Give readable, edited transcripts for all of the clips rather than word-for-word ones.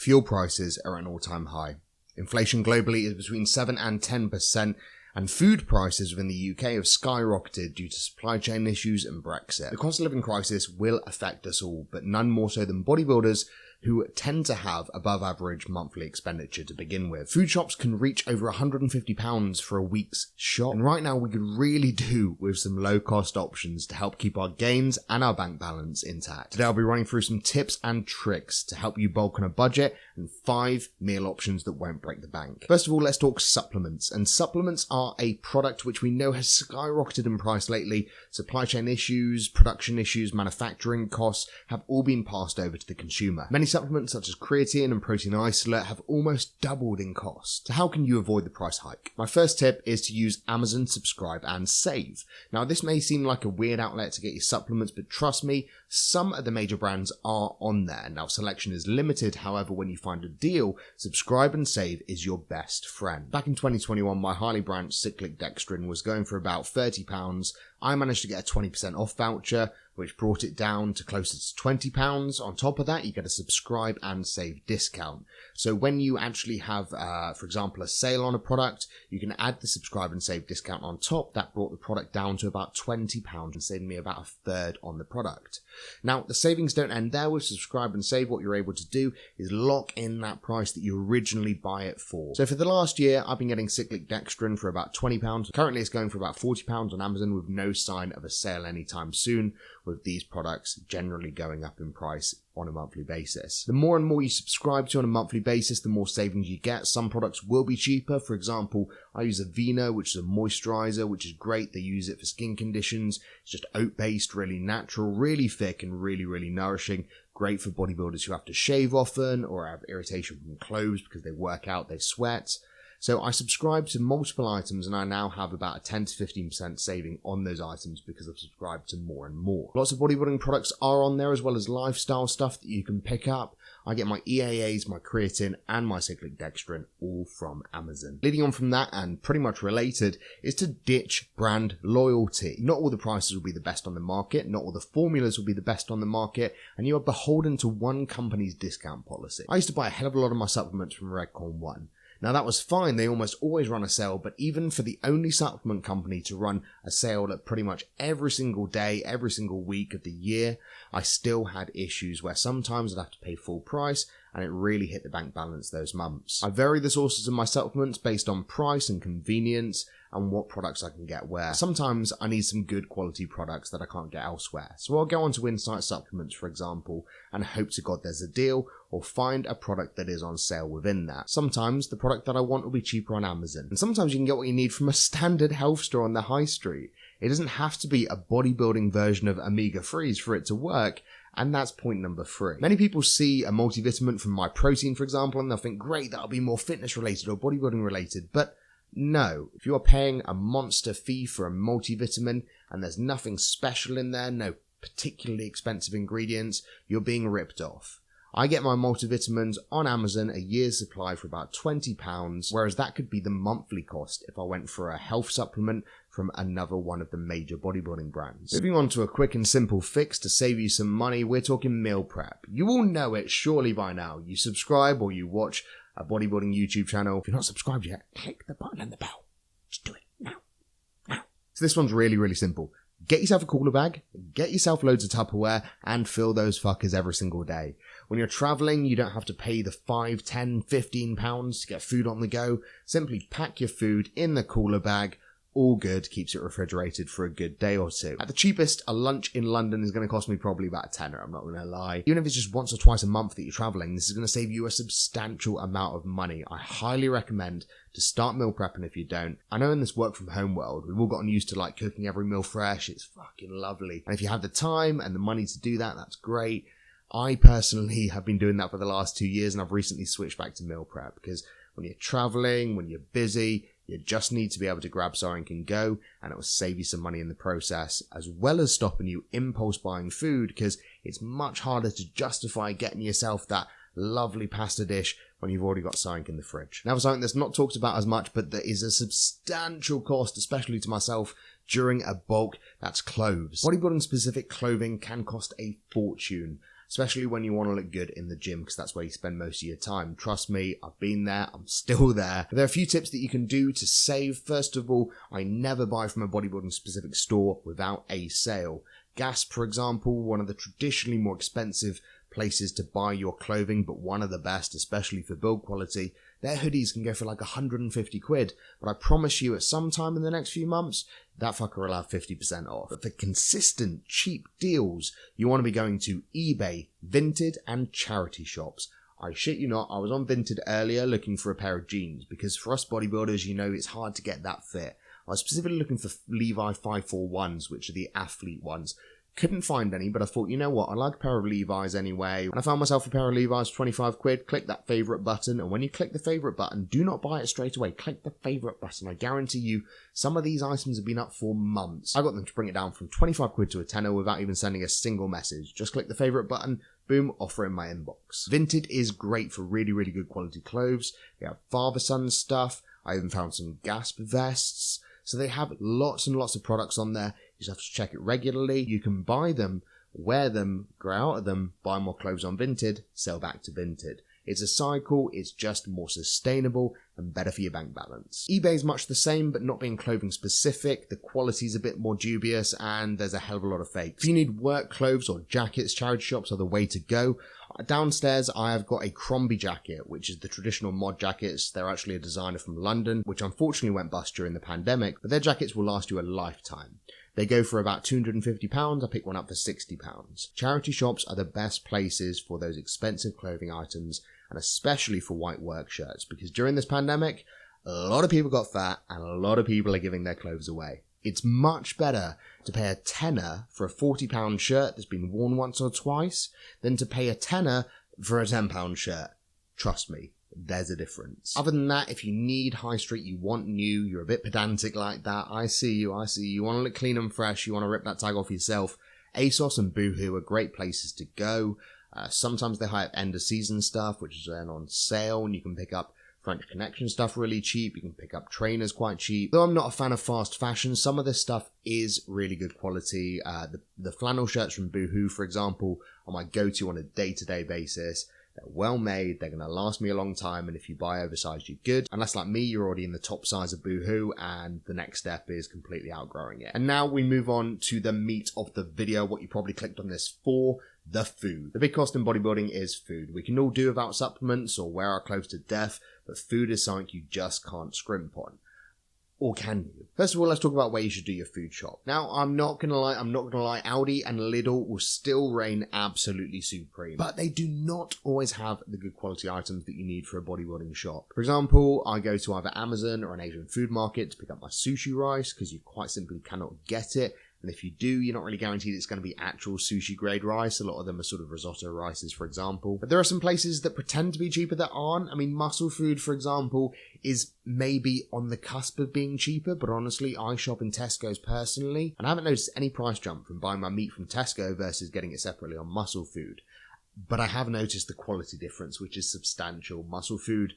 Fuel prices are at an all-time high. Inflation globally is between 7 and 10%, and food prices within the UK have skyrocketed due to supply chain issues and Brexit. The cost of living crisis will affect us all, but none more so than bodybuilders who tend to have above average monthly expenditure to begin with. Food shops can reach over £150 for a week's shop, and right now we could really do with some low cost options to help keep our gains and our bank balance intact. Today I'll be running through some tips and tricks to help you bulk on a budget and 5 meal options that won't break the bank. First of all, let's talk supplements, and supplements are a product which we know has skyrocketed in price lately. Supply chain issues, production issues, manufacturing costs have all been passed over to the consumer. Many supplements such as creatine and protein isolate have almost doubled in cost. So how can you avoid the price hike? My first tip is to use Amazon Subscribe and Save. Now this may seem like a weird outlet to get your supplements, but trust me, some of the major brands are on there. Now selection is limited, however when you find a deal, Subscribe and Save is your best friend. Back in 2021, my highly branched cyclic dextrin was going for about £30. I managed to get a 20% off voucher, which brought it down to closer to £20. On top of that, you get a Subscribe and Save discount. So when you actually have, for example, a sale on a product, you can add the Subscribe and Save discount on top. That brought the product down to about £20 and saved me about a third on the product. Now, the savings don't end there. With Subscribe and Save, what you're able to do is lock in that price that you originally buy it for. So for the last year, I've been getting cyclic dextrin for about £20. Currently, it's going for about £40 on Amazon with no sign of a sale anytime soon, with these products generally going up in price on a monthly basis. The more and more you subscribe to on a monthly basis, the more savings you get. Some products will be cheaper. For example, I use Aveeno, which is a moisturizer, which is great. They use it for skin conditions. It's just oat-based, really natural, really thick, and really, really nourishing. Great for bodybuilders who have to shave often or have irritation from clothes because they work out, they sweat. So I subscribe to multiple items and I now have about a 10 to 15% saving on those items because I've subscribed to more and more. Lots of bodybuilding products are on there as well as lifestyle stuff that you can pick up. I get my EAAs, my creatine and my cyclic dextrin all from Amazon. Leading on from that and pretty much related is to ditch brand loyalty. Not all the prices will be the best on the market, not all the formulas will be the best on the market, and you are beholden to one company's discount policy. I used to buy a hell of a lot of my supplements from Redcorn 1. Now that was fine, they almost always run a sale, but even for the only supplement company to run a sale at pretty much every single day, every single week of the year, I still had issues where sometimes I'd have to pay full price and it really hit the bank balance those months. I vary the sources of my supplements based on price and convenience and what products I can get where. Sometimes I need some good quality products that I can't get elsewhere. So I'll go onto Insight Supplements, for example, and hope to God there's a deal or find a product that is on sale within that. Sometimes the product that I want will be cheaper on Amazon. And sometimes you can get what you need from a standard health store on the high street. It doesn't have to be a bodybuilding version of Omega Freeze for it to work. And that's point number 3. Many people see a multivitamin from My Protein, for example, and they'll think, great, that'll be more fitness related or bodybuilding related. But no, if you are paying a monster fee for a multivitamin and there's nothing special in there, no particularly expensive ingredients, you're being ripped off. I get my multivitamins on Amazon, a year's supply for about £20, whereas that could be the monthly cost if I went for a health supplement from another one of the major bodybuilding brands. Moving on to a quick and simple fix to save you some money, we're talking meal prep. You all know it surely by now. You subscribe or you watch a bodybuilding YouTube channel. If you're not subscribed yet, click the button and the bell. Just do it now. So this one's really, really simple. Get yourself a cooler bag, get yourself loads of Tupperware, and fill those fuckers every single day. When you're traveling, you don't have to pay the £5, £10, £15 to get food on the go. Simply pack your food in the cooler bag. All good, keeps it refrigerated for a good day or two. At the cheapest, a lunch in London is going to cost me probably about a tenner, I'm not going to lie. Even if it's just once or twice a month that you're traveling, this is going to save you a substantial amount of money. I highly recommend to start meal prepping if you don't. I know in this work from home world, we've all gotten used to like cooking every meal fresh. It's fucking lovely. And if you have the time and the money to do that, that's great. I personally have been doing that for the last 2 years and I've recently switched back to meal prep because when you're traveling, when you're busy, you just need to be able to grab something and go, and it will save you some money in the process, as well as stopping you impulse buying food, because it's much harder to justify getting yourself that lovely pasta dish when you've already got something in the fridge. Now, for something that's not talked about as much, but there is a substantial cost, especially to myself, during a bulk, that's clothes. Bodybuilding specific clothing can cost a fortune. especially when you want to look good in the gym, because that's where you spend most of your time. Trust me, I've been there, I'm still there. But there are a few tips that you can do to save. First of all, I never buy from a bodybuilding specific store without a sale. Gasp, for example, one of the traditionally more expensive places to buy your clothing, but one of the best, especially for build quality. Their hoodies can go for like 150 quid, but I promise you at some time in the next few months, that fucker will have 50% off. But for consistent, cheap deals, you want to be going to eBay, Vinted, and charity shops. I shit you not, I was on Vinted earlier looking for a pair of jeans, because for us bodybuilders, you know, it's hard to get that fit. I was specifically looking for Levi 541s, which are the athlete ones. Couldn't find any, but I thought, you know what, I like a pair of Levi's anyway. When I found myself a pair of Levi's for 25 quid, click that favourite button, and when you click the favourite button, do not buy it straight away, click the favourite button. I guarantee you, some of these items have been up for months. I got them to bring it down from 25 quid to a tenner without even sending a single message. Just click the favourite button, boom, offer in my inbox. Vinted is great for really, really good quality clothes. They have father-son stuff. I even found some Gasp vests. So they have lots and lots of products on there. You just have to check it regularly. You can buy them, wear them, grow out of them, buy more clothes on Vinted, sell back to Vinted. It's a cycle, it's just more sustainable and better for your bank balance. eBay is much the same, but not being clothing specific. The quality's a bit more dubious and there's a hell of a lot of fakes. If you need work clothes or jackets, charity shops are the way to go. Downstairs, I have got a Crombie jacket, which is the traditional mod jackets. They're actually a designer from London, which unfortunately went bust during the pandemic, but their jackets will last you a lifetime. They go for about £250. I picked one up for £60. Charity shops are the best places for those expensive clothing items, and especially for white work shirts, because during this pandemic, a lot of people got fat and a lot of people are giving their clothes away. It's much better to pay a tenner for a £40 shirt that's been worn once or twice than to pay a tenner for a £10 shirt. Trust me, there's a difference. Other than that, if you need high street, you want new, you're a bit pedantic like that, I see you want to look clean and fresh, you want to rip that tag off yourself, ASOS and Boohoo are great places to go. Sometimes they have end of season stuff, which is then on sale, and you can pick up French Connection stuff really cheap. You can pick up trainers quite cheap. Though I'm not a fan of fast fashion, some of this stuff is really good quality. The flannel shirts from Boohoo, for example, are my go-to on a day-to-day basis. They're well made, they're going to last me a long time, and if you buy oversized, you're good. Unless, like me, you're already in the top size of Boohoo, and the next step is completely outgrowing it. And now we move on to the meat of the video, what you probably clicked on this for, the food. The big cost in bodybuilding is food. We can all do without supplements or wear our clothes to death, but food is something you just can't scrimp on. Or can you? First of all, let's talk about where you should do your food shop. Now, I'm not gonna lie, Aldi and Lidl will still reign absolutely supreme, but they do not always have the good quality items that you need for a bodybuilding shop. For example, I go to either Amazon or an Asian food market to pick up my sushi rice, because you quite simply cannot get it. And if you do, you're not really guaranteed it's going to be actual sushi grade rice. A lot of them are sort of risotto rices, for example. But there are some places that pretend to be cheaper that aren't. I mean, Muscle Food, for example, is maybe on the cusp of being cheaper, but honestly, I shop in Tesco's personally, and I haven't noticed any price jump from buying my meat from Tesco versus getting it separately on Muscle Food. But I have noticed the quality difference, which is substantial. Muscle Food,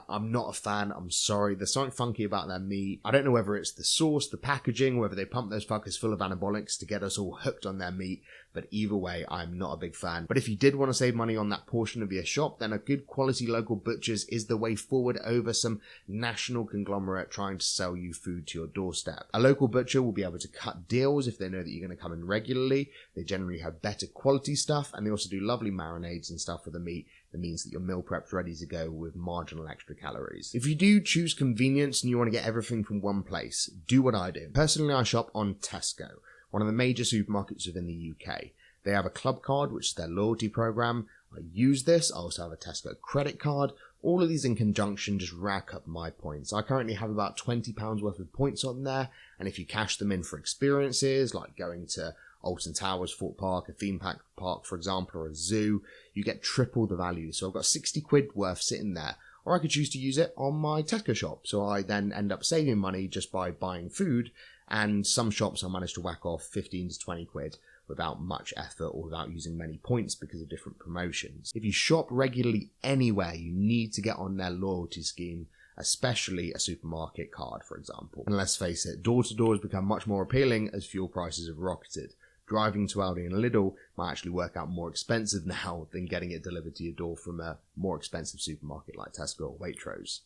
I'm not a fan, I'm sorry. There's something funky about their meat. I don't know whether it's the sauce, the packaging, whether they pump those fuckers full of anabolics to get us all hooked on their meat, but either way, I'm not a big fan. But if you did want to save money on that portion of your shop, then a good quality local butcher's is the way forward over some national conglomerate trying to sell you food to your doorstep. A local butcher will be able to cut deals if they know that you're going to come in regularly. They generally have better quality stuff, and they also do lovely marinades and stuff for the meat. That means that your meal prep's ready to go with marginal extra calories. If you do choose convenience and you want to get everything from one place, do what I do. Personally, I shop on Tesco, one of the major supermarkets within the UK. They have a club card, which is their loyalty program. I use this. I also have a Tesco credit card. All of these in conjunction just rack up my points. I currently have about £20 worth of points on there, and if you cash them in for experiences, like going to Alton Towers, Fort Park, a theme park, for example, or a zoo, you get triple the value. So I've got 60 quid worth sitting there. Or I could choose to use it on my Tesco shop. So I then end up saving money just by buying food. And some shops I manage to whack off 15 to 20 quid without much effort or without using many points because of different promotions. If you shop regularly anywhere, you need to get on their loyalty scheme, especially a supermarket card, for example. And let's face it, door-to-door has become much more appealing as fuel prices have rocketed. driving to Aldi and Lidl might actually work out more expensive now than getting it delivered to your door from a more expensive supermarket like Tesco or Waitrose.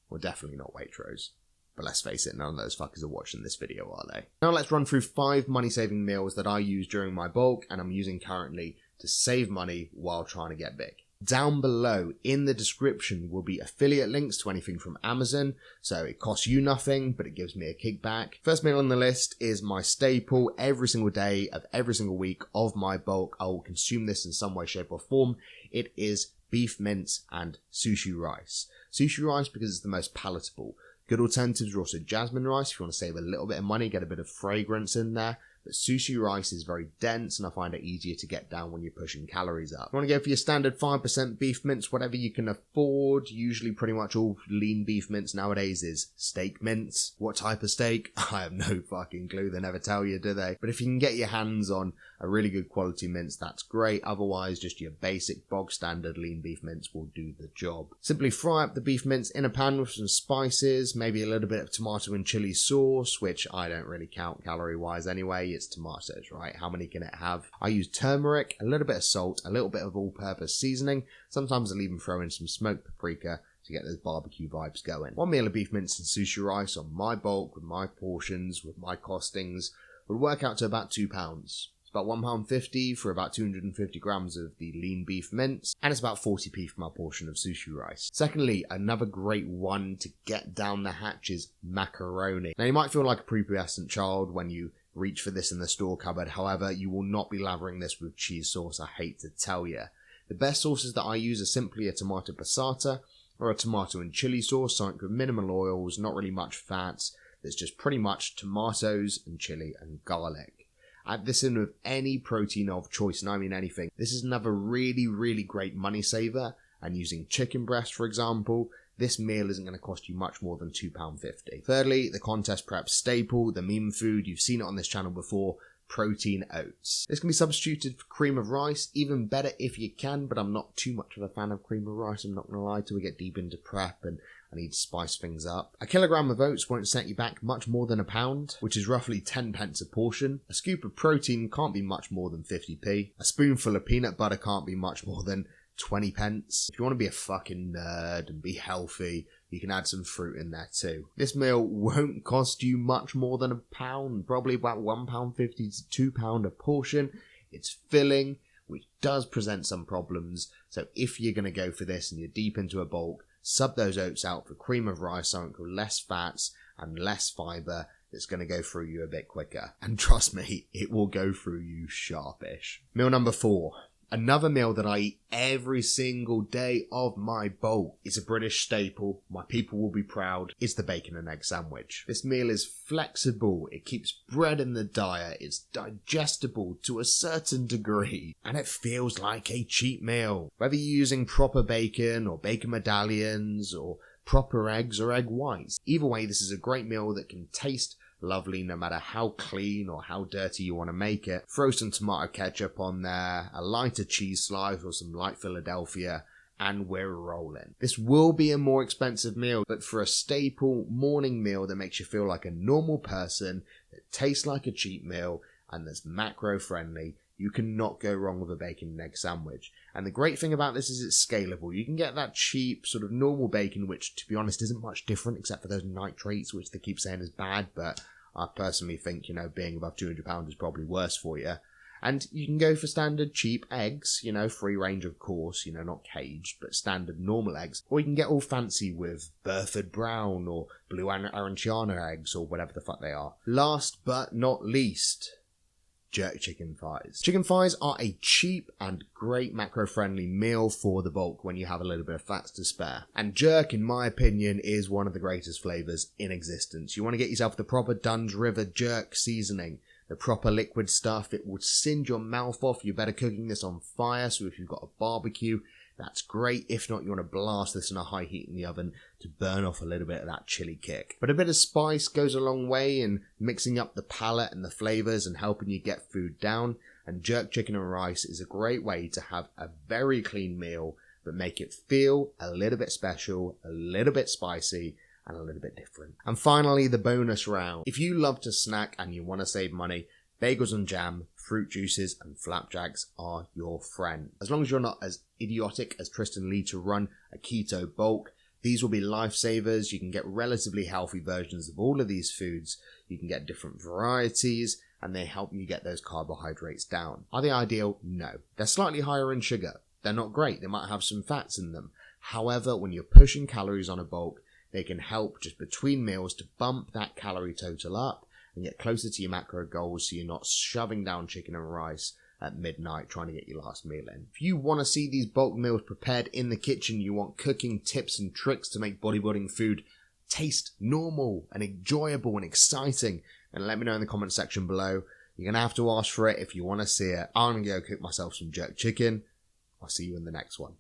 Well, definitely not Waitrose. But let's face it, none of those fuckers are watching this video, are they? Now let's run through 5 money-saving meals that I use during my bulk and I'm using currently to save money while trying to get big. Down below in the description will be affiliate links to anything from Amazon, so it costs you nothing, but it gives me a kickback. First meal on the list is my staple every single day of every single week of my bulk. I will consume this in some way, shape or form. It is beef mince and sushi rice. Sushi rice because it's the most palatable. Good alternatives are also jasmine rice if you want to save a little bit of money, get a bit of fragrance in there. But sushi rice is very dense and I find it easier to get down when you're pushing calories up. You want to go for your standard 5% beef mince, whatever you can afford. Usually pretty much all lean beef mince nowadays is steak mince. What type of steak? I have no fucking clue. They never tell you, do they? But if you can get your hands on a really good quality mince, that's great. Otherwise, just your basic bog standard lean beef mince will do the job. Simply fry up the beef mince in a pan with some spices, maybe a little bit of tomato and chili sauce, which I don't really count calorie wise anyway. It's tomatoes, right? How many can it have? I use turmeric, a little bit of salt, a little bit of all-purpose seasoning. Sometimes I'll even throw in some smoked paprika to get those barbecue vibes going. 1 meal of beef mince and sushi rice on my bulk, with my portions, with my costings, would work out to about £2. It's about £1.50 for about 250 grams of the lean beef mince, and it's about 40p for my portion of sushi rice. Secondly, another great one to get down the hatch is macaroni. Now you might feel like a prepubescent child when you reach for this in the store cupboard. However, you will not be lathering this with cheese sauce, I hate to tell you. The best sauces that I use are simply a tomato passata or a tomato and chili sauce, something with minimal oils, not really much fats. There's just pretty much tomatoes and chili and garlic. Add this in with any protein of choice, and I mean anything. This is another really, really great money saver, and using chicken breast, for example, this meal isn't going to cost you much more than £2.50. Thirdly, the contest prep staple, the meme food, you've seen it on this channel before, protein oats. This can be substituted for cream of rice, even better if you can, but I'm not too much of a fan of cream of rice, I'm not going to lie, till we get deep into prep and I need to spice things up. A kilogram of oats won't set you back much more than £1, which is roughly 10 pence a portion. A scoop of protein can't be much more than 50p. A spoonful of peanut butter can't be much more than 20 pence. If you want to be a fucking nerd and be healthy, you can add some fruit in there too. This meal won't cost you much more than £1, probably about £1.50 to £2 a portion. It's filling, which does present some problems. So if you're going to go for this and you're deep into a bulk, sub those oats out for cream of rice, something with less fats and less fibre that's going to go through you a bit quicker. And trust me, it will go through you sharpish. Meal number 4. Another meal that I eat every single day of my bulk. It's a British staple. My people will be proud. It's the bacon and egg sandwich. This meal is flexible. It keeps bread in the diet. It's digestible to a certain degree. And it feels like a cheap meal. Whether you're using proper bacon or bacon medallions or proper eggs or egg whites. Either way, this is a great meal that can taste lovely no matter how clean or how dirty you want to make it. Throw some tomato ketchup on there, a lighter cheese slice or some light Philadelphia, and we're rolling. This will be a more expensive meal, but for a staple morning meal that makes you feel like a normal person, that tastes like a cheap meal, and that's macro friendly, you cannot go wrong with a bacon and egg sandwich. And the great thing about this is it's scalable. You can get that cheap sort of normal bacon, which to be honest isn't much different except for those nitrates, which they keep saying is bad, but I personally think, being above £200 is probably worse for you. And you can go for standard cheap eggs, free range of course, not caged, but standard normal eggs. Or you can get all fancy with Burford Brown or Blue Aranciano eggs or whatever the fuck they are. Last but not least, jerk chicken thighs. Chicken thighs are a cheap and great macro-friendly meal for the bulk when you have a little bit of fats to spare. And jerk, in my opinion, is one of the greatest flavours in existence. You want to get yourself the proper Dunn's River jerk seasoning, the proper liquid stuff. It will singe your mouth off. You're better cooking this on fire, so if you've got a barbecue, that's great. If not, you want to blast this in a high heat in the oven to burn off a little bit of that chili kick. But a bit of spice goes a long way in mixing up the palate and the flavours and helping you get food down. And jerk chicken and rice is a great way to have a very clean meal, but make it feel a little bit special, a little bit spicy, and a little bit different. And finally, the bonus round. If you love to snack and you want to save money, bagels and jam, fruit juices and flapjacks are your friend. As long as you're not as idiotic as Tristan Lee to run a keto bulk, these will be lifesavers. You can get relatively healthy versions of all of these foods. You can get different varieties, and they help you get those carbohydrates down. Are they ideal? No. They're slightly higher in sugar. They're not great. They might have some fats in them. However, when you're pushing calories on a bulk, they can help just between meals to bump that calorie total up and get closer to your macro goals, so you're not shoving down chicken and rice at midnight trying to get your last meal in. If you want to see these bulk meals prepared in the kitchen, you want cooking tips and tricks to make bodybuilding food taste normal and enjoyable and exciting, then let me know in the comment section below. You're going to have to ask for it if you want to see it. I'm going to go cook myself some jerk chicken. I'll see you in the next one.